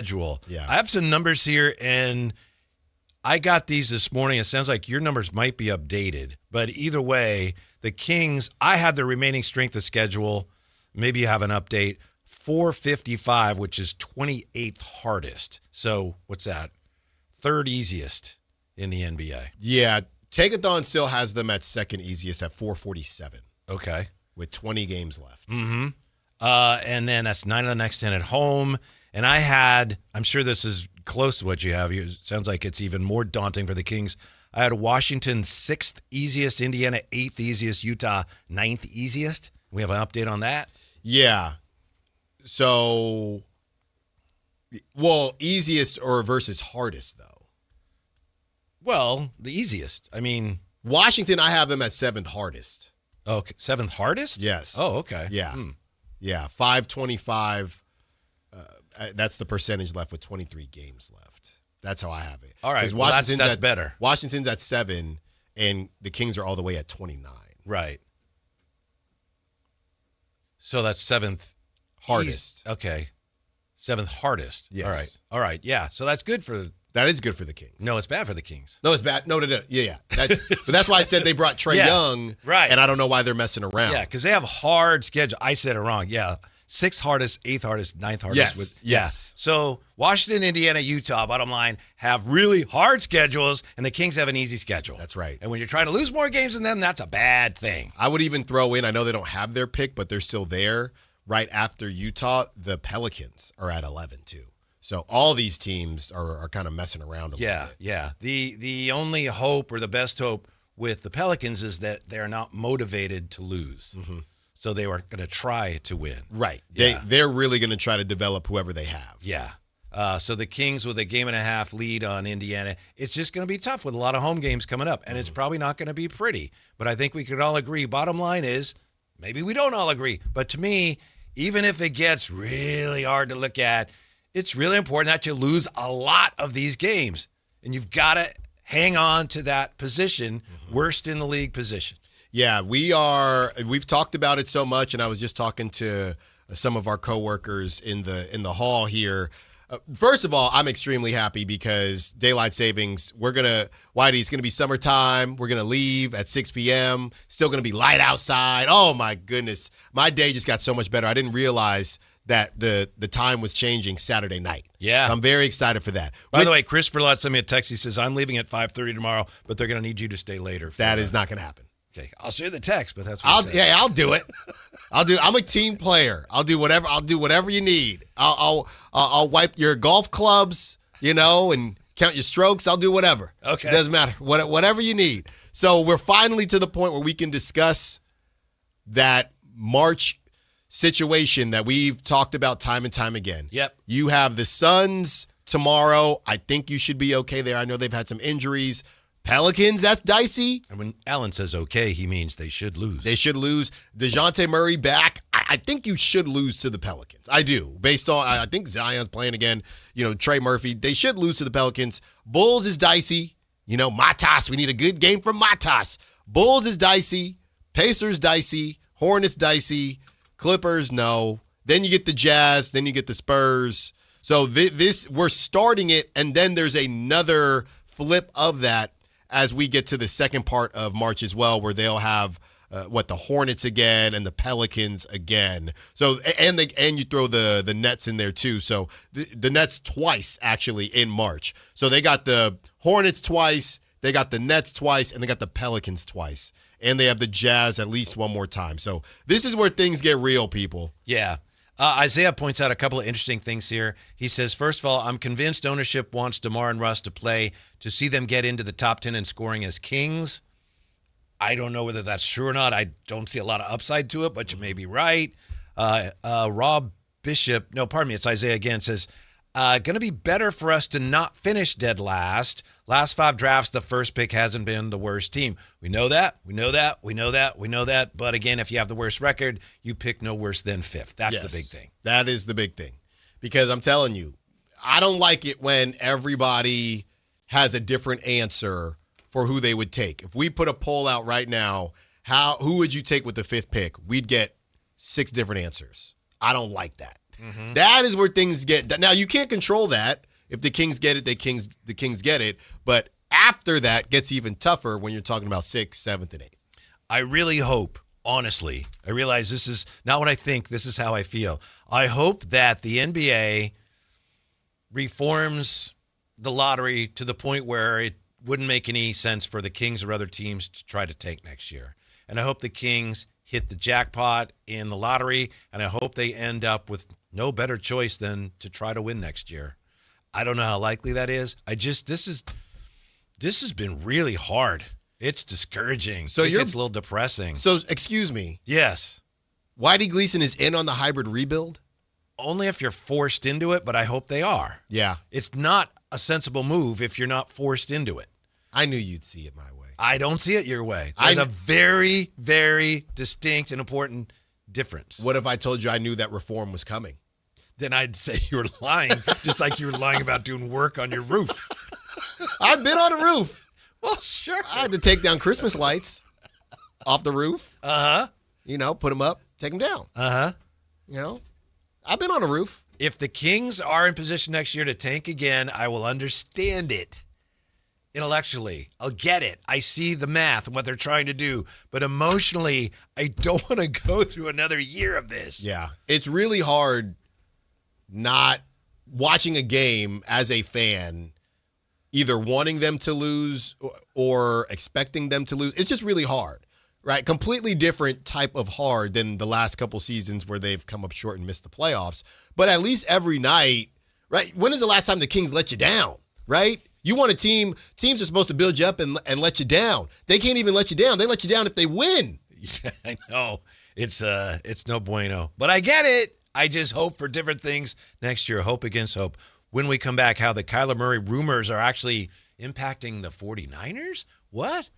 schedule. Yeah. I have some numbers here, and I got these this morning. It sounds like your numbers might be updated, but either way, the Kings, I had the remaining strength of schedule. Maybe you have an update. 455, which is 28th hardest. So what's that? Third easiest in the NBA. Yeah. Take-a-thon still has them at second easiest at 447. Okay. With 20 games left. Mm-hmm. And then that's 9 of the next 10 at home. And I'm sure this is close to what you have. It sounds like it's even more daunting for the Kings. I had Washington 6th easiest, Indiana 8th easiest, Utah 9th easiest. We have an update on that? Yeah. So, well, easiest or versus hardest, though? Well, the easiest. I mean, Washington, I have them at 7th hardest. Okay, 7th hardest? Yes. Oh, okay. Yeah. Yeah, 525. That's the percentage left with 23 games left. That's how I have it. All right, well, that's better. Washington's at 7, and the Kings are all the way at 29. Right. So that's 7th hardest. Okay. 7th hardest. Yes. All right. Yeah. So that's good for. That is good for the Kings. No, it's bad for the Kings. No, it's bad. No. Yeah. But that's why I said they brought Trae Young. Right. And I don't know why they're messing around. Yeah, because they have hard schedule. I said it wrong. Yeah. 6th hardest, 8th hardest, 9th hardest. Yes. So Washington, Indiana, Utah, bottom line, have really hard schedules, and the Kings have an easy schedule. That's right. And when you're trying to lose more games than them, that's a bad thing. I would even throw in, I know they don't have their pick, but they're still there. Right after Utah, the Pelicans are at 11 too. So all these teams are kind of messing around a little bit. Yeah. The only hope or the best hope with the Pelicans is that they're not motivated to lose. Mm-hmm. So they were going to try to win. Right. Yeah. They're really going to try to develop whoever they have. Yeah. So the Kings with a 1.5 lead on Indiana, it's just going to be tough with a lot of home games coming up, and it's probably not going to be pretty. But I think we could all agree, bottom line is, maybe we don't all agree, but to me, even if it gets really hard to look at, it's really important that you lose a lot of these games, and you've got to hang on to that position, worst in the league position. Yeah, we've talked about it so much, and I was just talking to some of our coworkers in the hall here. First of all, I'm extremely happy because daylight savings, Whitey's going to be summertime. We're going to leave at 6 p.m. Still going to be light outside. Oh, my goodness. My day just got so much better. I didn't realize that the time was changing Saturday night. Yeah. I'm very excited for that. By the way, Christopher Lott sent me a text. He says, I'm leaving at 5:30 tomorrow, but they're going to need you to stay later. That is not going to happen. Okay, I'll share the text, but that's what I'll do it. I'm a team player. I'll do whatever you need. I'll wipe your golf clubs, and count your strokes. I'll do whatever. Okay. It doesn't matter. Whatever you need. So we're finally to the point where we can discuss that March situation that we've talked about time and time again. Yep. You have the Suns tomorrow. I think you should be okay there. I know they've had some injuries. Pelicans, that's dicey. And when Allen says okay, he means they should lose. They should lose. DeJounte Murray back. I think you should lose to the Pelicans. I do. Based on, I think Zion's playing again. Trey Murphy. They should lose to the Pelicans. Bulls is dicey. Matas. We need a good game from Matas. Bulls is dicey. Pacers dicey. Hornets dicey. Clippers, no. Then you get the Jazz. Then you get the Spurs. So this we're starting it, and then there's another flip of that as we get to the second part of March as well, where they'll have the Hornets again and the Pelicans again. So and you throw the Nets in there too. So the Nets twice actually in March. So they got the Hornets twice, they got the Nets twice, and they got the Pelicans twice, and they have the Jazz at least one more time. So this is where things get real, people. Yeah. Isaiah points out a couple of interesting things here. He says, first of all, I'm convinced ownership wants DeMar and Russ to play to see them get into the top 10 in scoring as Kings. I don't know whether that's true or not. I don't see a lot of upside to it, but you may be right. Rob Bishop, it's Isaiah again, says, going to be better for us to not finish dead last. Last 5 drafts, the first pick hasn't been the worst team. We know that. But again, if you have the worst record, you pick no worse than 5th. That's the big thing. That is the big thing. Because I'm telling you, I don't like it when everybody has a different answer for who they would take. If we put a poll out right now, who would you take with the 5th pick? We'd get 6 different answers. I don't like that. That is where things get. Now you can't control that. If the Kings get it, the Kings get it. But after that gets even tougher when you're talking about 6th, 7th, and 8th. I really hope, honestly, I realize this is not what I think, this is how I feel. I hope that the NBA reforms the lottery to the point where it wouldn't make any sense for the Kings or other teams to try to tank next year. And I hope the Kings hit the jackpot in the lottery, and I hope they end up with no better choice than to try to win next year. I don't know how likely that is. This has been really hard. It's discouraging. So it's a little depressing. So, excuse me. Yes. Whitey Gleason is in on the hybrid rebuild? Only if you're forced into it, but I hope they are. Yeah. It's not a sensible move if you're not forced into it. I knew you'd see it my way. I don't see it your way. There's a very, very distinct and important difference. What if I told you I knew that reform was coming? Then I'd say you were lying, just like you were lying about doing work on your roof. I've been on a roof. Well, sure. I had to take down Christmas lights off the roof. Uh-huh. Put them up, take them down. Uh-huh. I've been on a roof. If the Kings are in position next year to tank again, I will understand it intellectually. I'll get it. I see the math and what they're trying to do. But emotionally, I don't want to go through another year of this. Yeah. It's really hard not watching a game as a fan, either wanting them to lose or expecting them to lose. It's just really hard, right? Completely different type of hard than the last couple seasons where they've come up short and missed the playoffs. But at least every night, right? When is the last time the Kings let you down, right? You want a teams are supposed to build you up and let you down. They can't even let you down. They let you down if they win. I know. It's no bueno. But I get it. I just hope for different things next year. Hope against hope. When we come back, how the Kyler Murray rumors are actually impacting the 49ers? What?